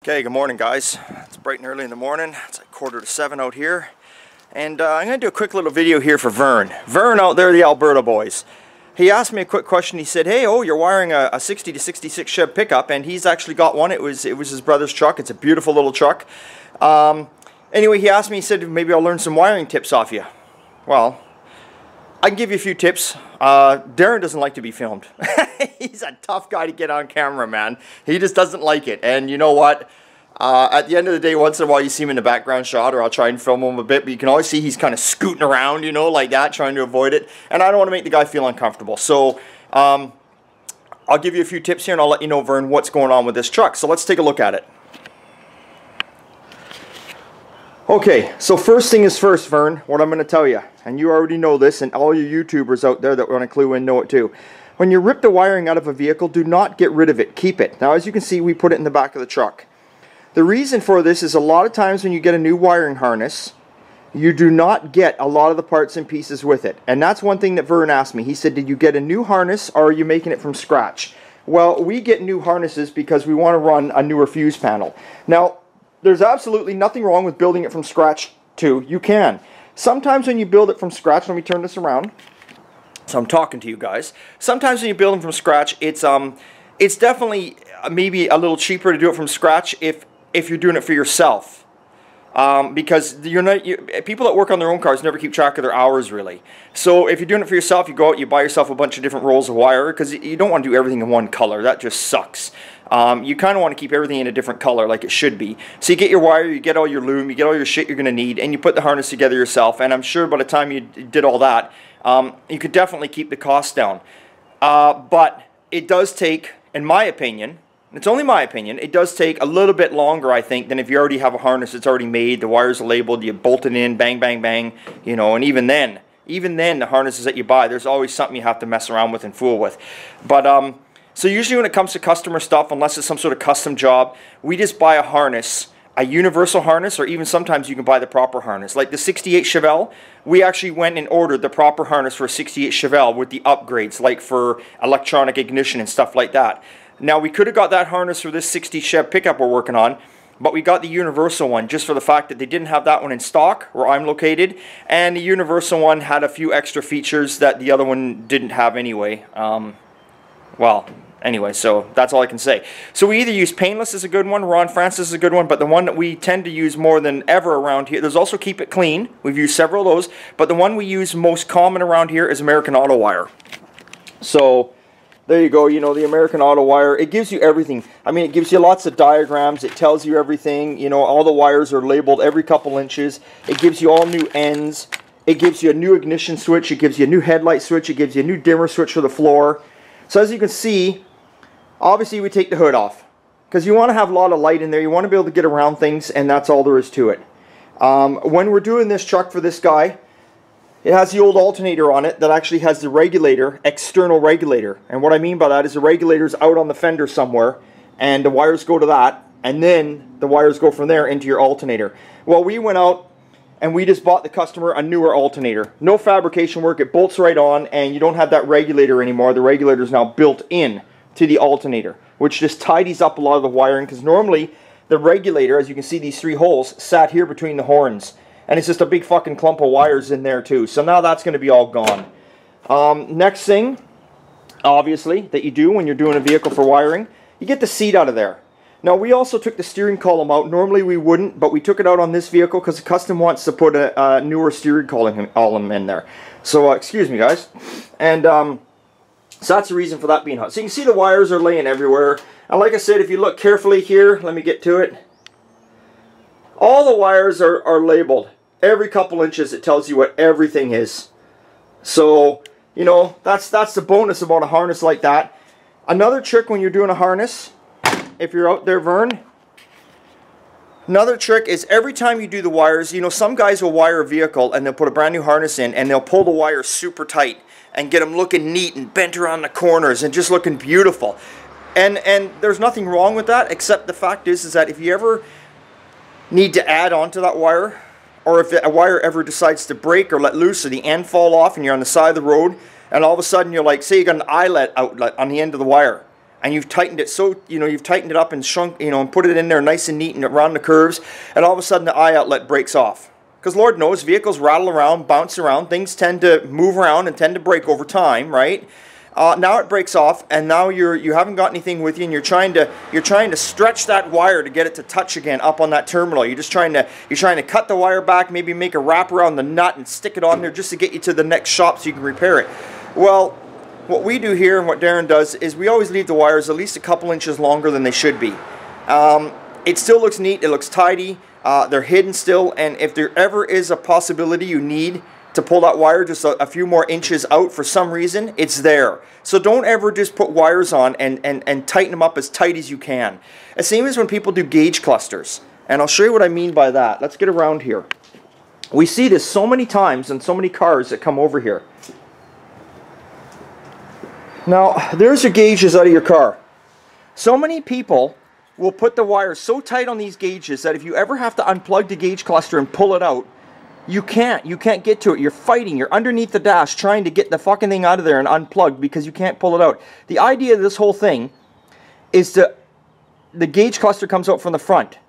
Okay, good morning guys. It's bright and early in the morning. It's like 6:45 out here. And I'm going to do a quick little video here for Vern. Vern out there, the Alberta boys. He asked me a quick question. He said, hey, you're wiring a 60 to 66 Chev pickup, and he's actually got one. It was his brother's truck. It's a beautiful little truck. Anyway, he asked me, he said, maybe I'll learn some wiring tips off you. Well, I can give you a few tips. Darren doesn't like to be filmed. He's a tough guy to get on camera, man. He just doesn't like it. And you know what? At the end of the day, once in a while you see him in the background shot, or I'll try and film him a bit, but you can always see he's kind of scooting around, you know, like that, trying to avoid it. And I don't want to make the guy feel uncomfortable. So I'll give you a few tips here, and I'll let you know, Vern, what's going on with this truck. So let's take a look at it. Okay, so first thing is first, Vern, what I'm going to tell you, and you already know this, and all you YouTubers out there that want to clue in know it too. When you rip the wiring out of a vehicle, do not get rid of it. Keep it. Now, as you can see, we put it in the back of the truck. The reason for this is a lot of times when you get a new wiring harness, you do not get a lot of the parts and pieces with it. And that's one thing that Vern asked me. He said, did you get a new harness, or are you making it from scratch? Well, we get new harnesses because we want to run a newer fuse panel. Now, there's absolutely nothing wrong with building it from scratch too. You can. Sometimes when you build it from scratch, let me turn this around. So I'm talking to you guys. Sometimes when you build them from scratch, it's definitely maybe a little cheaper to do it from scratch if you're doing it for yourself. Because people that work on their own cars never keep track of their hours really. So if you're doing it for yourself, you go out, you buy yourself a bunch of different rolls of wire, because you don't want to do everything in one color. That just sucks. You kind of want to keep everything in a different color like it should be. So you get your wire, you get all your loom, you get all your shit you're going to need, and you put the harness together yourself. And I'm sure by the time you did all that, you could definitely keep the cost down. But it does take, in my opinion, it's only my opinion, it does take a little bit longer, I think, than if you already have a harness that's already made, the wires are labeled, you bolt it in, bang, bang, bang, you know, and even then, the harnesses that you buy, there's always something you have to mess around with and fool with. But, so usually when it comes to customer stuff, unless it's some sort of custom job, we just buy a harness, a universal harness, or even sometimes you can buy the proper harness. Like the 68 Chevelle, we actually went and ordered the proper harness for a 68 Chevelle with the upgrades, like for electronic ignition and stuff like that. Now, we could have got that harness for this 60 Chev pickup we're working on, but we got the universal one just for the fact that they didn't have that one in stock where I'm located, and the universal one had a few extra features that the other one didn't have anyway. Well, anyway, so that's all I can say. So we either use Painless is a good one, Ron Francis is a good one, but the one that we tend to use more than ever around here, there's also Keep It Clean. We've used several of those, but the one we use most common around here is American Auto Wire. So there you go, you know, the American Auto Wire, it gives you everything. I mean, it gives you lots of diagrams, it tells you everything, you know, all the wires are labeled every couple inches, it gives you all new ends, it gives you a new ignition switch, it gives you a new headlight switch, it gives you a new dimmer switch for the floor. So as you can see, obviously we take the hood off, because you want to have a lot of light in there, you want to be able to get around things, and that's all there is to it. When we're doing this truck for this guy, it has the old alternator on it that actually has the regulator, external regulator. And what I mean by that is the regulator's out on the fender somewhere, and the wires go to that, and then the wires go from there into your alternator. Well, we went out and we just bought the customer a newer alternator. No fabrication work, it bolts right on, and you don't have that regulator anymore. The regulator is now built in to the alternator, which just tidies up a lot of the wiring, because normally the regulator, as you can see these three holes, sat here between the horns. And it's just a big fucking clump of wires in there too. So now that's going to be all gone. Next thing, obviously, that you do when you're doing a vehicle for wiring, you get the seat out of there. Now, we also took the steering column out. Normally we wouldn't, but we took it out on this vehicle because the custom wants to put a newer steering column in there. So, excuse me, guys. And so that's the reason for that being hot. So you can see the wires are laying everywhere. And like I said, if you look carefully here, let me get to it. All the wires are labeled. Every couple inches it tells you what everything is. So, you know, that's the bonus about a harness like that. Another trick when you're doing a harness, if you're out there, Vern, another trick is every time you do the wires, you know, some guys will wire a vehicle and they'll put a brand new harness in and they'll pull the wires super tight and get them looking neat and bent around the corners and just looking beautiful. And there's nothing wrong with that, except the fact is that if you ever need to add on to that wire, or if a wire ever decides to break or let loose or the end fall off and you're on the side of the road and all of a sudden you're like, say you got an outlet on the end of the wire and you've tightened it so, you've tightened it up and shrunk, and put it in there nice and neat and around the curves, and all of a sudden the eye outlet breaks off. Because Lord knows, vehicles rattle around, bounce around, things tend to move around and tend to break over time, right? Now it breaks off, and now you haven't got anything with you, and you're trying to stretch that wire to get it to touch again up on that terminal. You're trying to cut the wire back, maybe make a wrap around the nut and stick it on there just to get you to the next shop so you can repair it. Well, what we do here and what Darren does is we always leave the wires at least a couple inches longer than they should be. It still looks neat, it looks tidy, they're hidden still, and if there ever is a possibility you need to pull that wire just a few more inches out for some reason, it's there. So don't ever just put wires on and tighten them up as tight as you can. The same as when people do gauge clusters. And I'll show you what I mean by that. Let's get around here. We see this so many times in so many cars that come over here. Now, there's your gauges out of your car. So many people will put the wires so tight on these gauges that if you ever have to unplug the gauge cluster and pull it out, you can't get to it. You're fighting. You're underneath the dash trying to get the fucking thing out of there and unplug because you can't pull it out. The idea of this whole thing is the gauge cluster comes out from the front.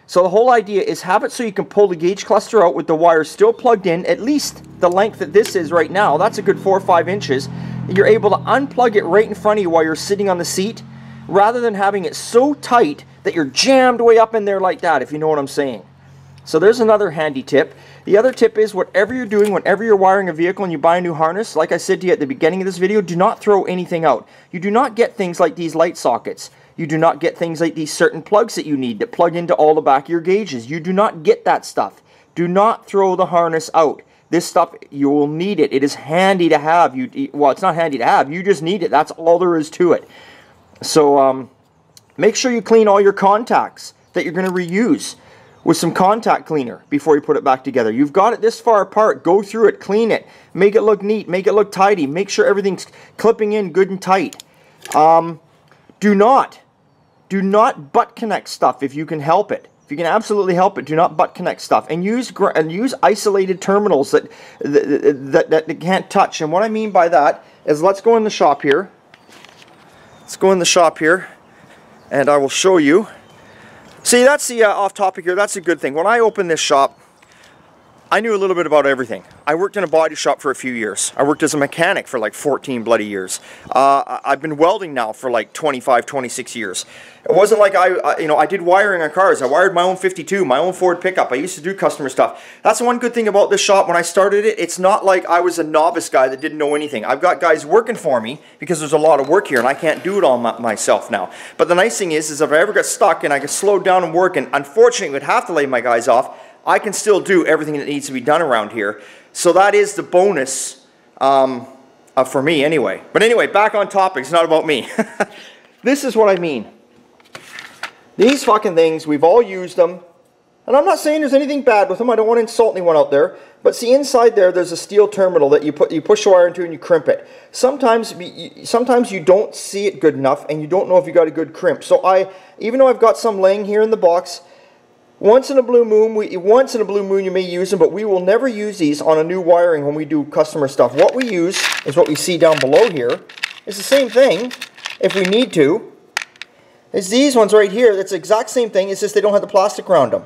So the whole idea is have it so you can pull the gauge cluster out with the wire still plugged in, at least the length that this is right now. That's a good 4 or 5 inches. You're able to unplug it right in front of you while you're sitting on the seat, rather than having it so tight that you're jammed way up in there like that, if you know what I'm saying. So there's another handy tip. The other tip is whatever you're doing, whenever you're wiring a vehicle and you buy a new harness, like I said to you at the beginning of this video, do not throw anything out. You do not get things like these light sockets. You do not get things like these certain plugs that you need that plug into all the back of your gauges. You do not get that stuff. Do not throw the harness out. This stuff, you will need it. It is handy to have. Well, it's not handy to have. You just need it. That's all there is to it. So make sure you clean all your contacts that you're going to reuse with some contact cleaner before you put it back together. You've got it this far apart. Go through it, clean it, make it look neat, make it look tidy, make sure everything's clipping in good and tight. Do not butt connect stuff if you can help it. If you can absolutely help it, do not butt connect stuff, and use isolated terminals that can't touch. And what I mean by that is, let's go in the shop here. Let's go in the shop here, and I will show you. See, that's the off topic here. That's a good thing. When I opened this shop, I knew a little bit about everything. I worked in a body shop for a few years. I worked as a mechanic for like 14 bloody years. I've been welding now for like 25, 26 years. It wasn't like I did wiring on cars. I wired my own 52, my own Ford pickup. I used to do customer stuff. That's one good thing about this shop. When I started it, it's not like I was a novice guy that didn't know anything. I've got guys working for me because there's a lot of work here and I can't do it all myself now. But the nice thing is if I ever got stuck and I get slowed down and work, and unfortunately would have to lay my guys off, I can still do everything that needs to be done around here. So that is the bonus for me anyway. But anyway, back on topic. It's not about me. This is what I mean. These fucking things, we've all used them. And I'm not saying there's anything bad with them. I don't want to insult anyone out there. But see, inside there's a steel terminal that you push the wire into and you crimp it. Sometimes you don't see it good enough and you don't know if you got a good crimp. So even though I've got some laying here in the box, once in a blue moon you may use them, but we will never use these on a new wiring when we do customer stuff. What we use is what we see down below here. It's the same thing, if we need to. It's these ones right here. It's the exact same thing. It's just they don't have the plastic around them.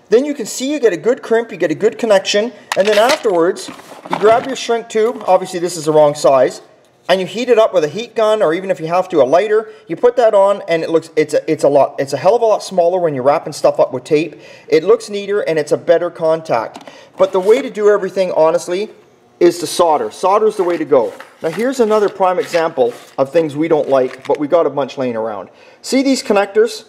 Then you can see you get a good crimp, you get a good connection, and then afterwards, you grab your shrink tube. Obviously this is the wrong size. And you heat it up with a heat gun, or even if you have to, a lighter. You put that on, and it's a hell of a lot smaller when you're wrapping stuff up with tape. It looks neater, and it's a better contact. But the way to do everything, honestly, is to solder. Solder is the way to go. Now here's another prime example of things we don't like, but we got a bunch laying around. See these connectors?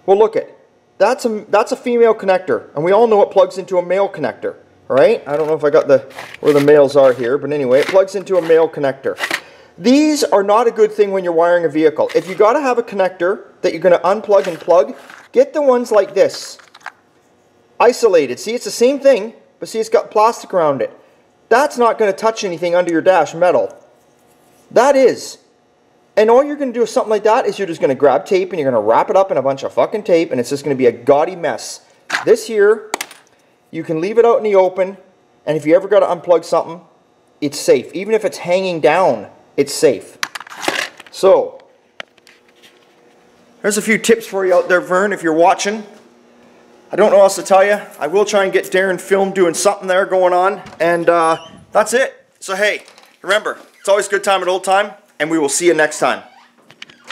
Well, look it. That's a female connector, and we all know it plugs into a male connector. All right? I don't know if I got where the males are here, but anyway, it plugs into a male connector. These are not a good thing when you're wiring a vehicle. If you got to have a connector that you're going to unplug and plug, get the ones like this. Isolated. See, it's the same thing, but see, it's got plastic around it. That's not going to touch anything under your dash metal. That is. And all you're going to do with something like that is you're just going to grab tape and you're going to wrap it up in a bunch of fucking tape, and it's just going to be a gaudy mess. This here, you can leave it out in the open, and if you ever got to unplug something, it's safe. Even if it's hanging down, it's safe. So, there's a few tips for you out there, Vern, if you're watching. I don't know what else to tell you. I will try and get Darren filmed doing something there going on. And that's it. So hey, remember, it's always good time at old time, and we will see you next time.